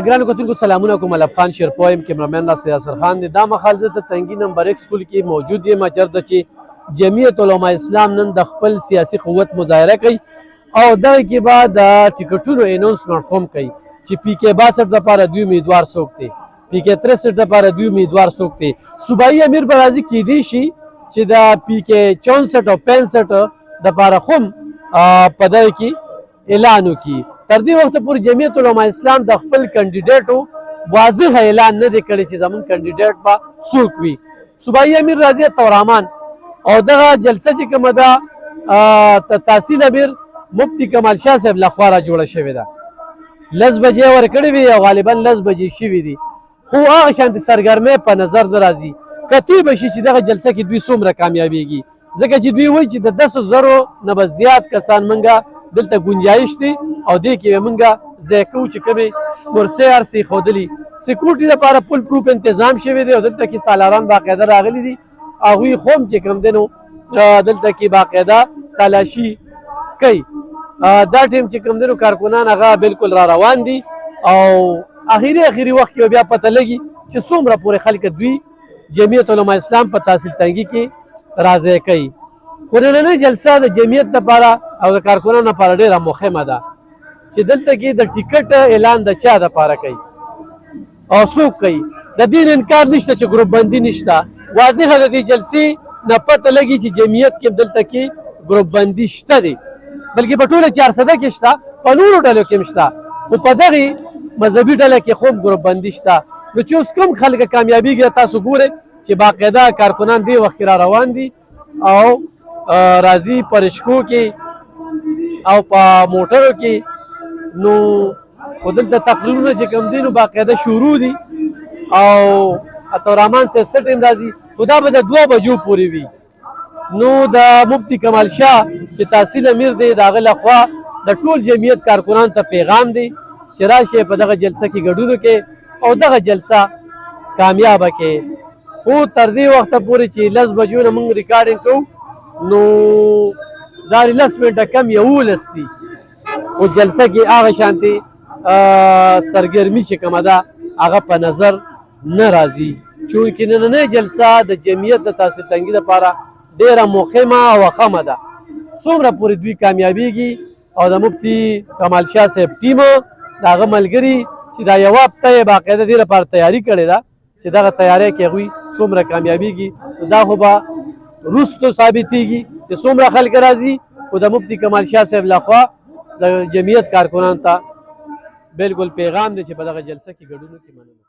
ګرانو کتونکو سلامونه کوم. الف خان شیرپویم کیمرامین را سیاسر خان دی. دا مخال زه د تنګي نمبر 1 سکول کې موجود یم چېرته چې جمعیت علما اسلام نن د خپل سیاسي قوت مظاهره کوي او دغه کې به د ټیکټونو اناونسمنټ هم کوي چې پی کې 62 دپاره دوی امیدوار څوک دی، پی کې 63 دپاره دوی امیدوار څوک دی. صوبایي امیر به راځي کیدی شي چې د پی کې 64 او 65 دپاره هم په دغه کې اعلان وکړي. تر دې وخته پورې جمعیت علما اسلام د خپل کینډیډیټو واضح اعلان نه دی کړی چې زموږ کینډیډیټ به څوک وي. صوبایي امیر راضي الطورحمان او دغه جلسه چې کومه ده تحصیل امیر مفتی کمال شاه صاحب لخوا را جوړه شوې ده. 10 بجې ورکړې وي او غالبا 10 بجې شوي دي، خو هغه شانتې سرګرمۍ په نظر نه راځي. کتی به شي چې دغه جلسه کې دوی څومره کامیابیږي، ځکه چې دوی وایي چې د 10,000 نه به زیات کسان منګه دلته گنجایش دی او دې کې به منګه ځای کوو چې کومې کرسۍ هر څه ایښودلي. سکیورټي دپاره پل پروف انتظام شوی دی او دلته کې سالاران باقاعده راغلي دي، هغوی خو هم چې کوم دی نو دلته کې باقاعده تلاشي کوي. دا ټیم چې کوم دی نو کارکنان هغه بالکل را روان دي او اخري وخت کې بیا پته لګي چې څومره پورې خلک دوی جمعیت علما اسلام په تحصیل تنګي کې راضي کوي. خو نننۍ جلسه د جمعیت دپاره او د کارکنانو لپاره ډېره مهمه ده چې دلته کې د ټیکټ اعلان د چا دپاره کوي او څوک کوي. د دې انکار نشته چې ګروپ بندي نشته، واضحه د دې جلسې نه پته لګي چې جمعیت کې دلته کې ګروپ بندي شته دی، بلکې په ټوله 400 کې شته، په نورو ډلو کې هم شته، خو په دغې مذهبي ډله کې خو هم ګروپ بندي شته. نو چې اوس کوم خلک کامیابیږي تاسو ګورئ چې باقاعده کارکنان دې وخت کې را روان دي او راځي په رشکو کې او په موټرو کې. نو خو دلته تقریرونه چې کوم دي نو باقاعده شروع دي او عطاالرحمن صاحب څه ټیم راځي، خو دا به د 2 بجو پورې وي. نو د مفتی کمال شاه چې تحصیل امیر دی د هغه لخوا د ټول جمعیت کارکنان ته پیغام دی چې راشئ په دغه جلسه کې ګډون وکړئ او دغه جلسه کامیابه کړئ. خو تر دې وخته پورې چې 10 بجو نه موږ ریکارډینګ کوو نو دا 10 منټه کم 11 دي، خو جلسه کې هغه شانتې سرګرمي چې کومه ده هغه په نظر نه راځي، چونکې نننۍ جلسه د جمعیت د تحصیل تنګي دپاره ډېره مهمه او اخمه ده. څومره پورې دوی کامیابیږي او د مفتی کمال شاه صاحب ټیم د هغه ملګري چې دا یوه هفته یې باقاعده دې لپاره تیاري کړې ده چې دغه تیاری کې هغوی څومره کامیابیږي، دا خو به وروستو ثابتېږي چې څومره خلک راځي. خو د مفتی کمال شاه صاحب لخوا د جمعیت کارکنانو ته بالکل پیغام دی چې په دغه جلسه کې ګډون وکړي. مننه.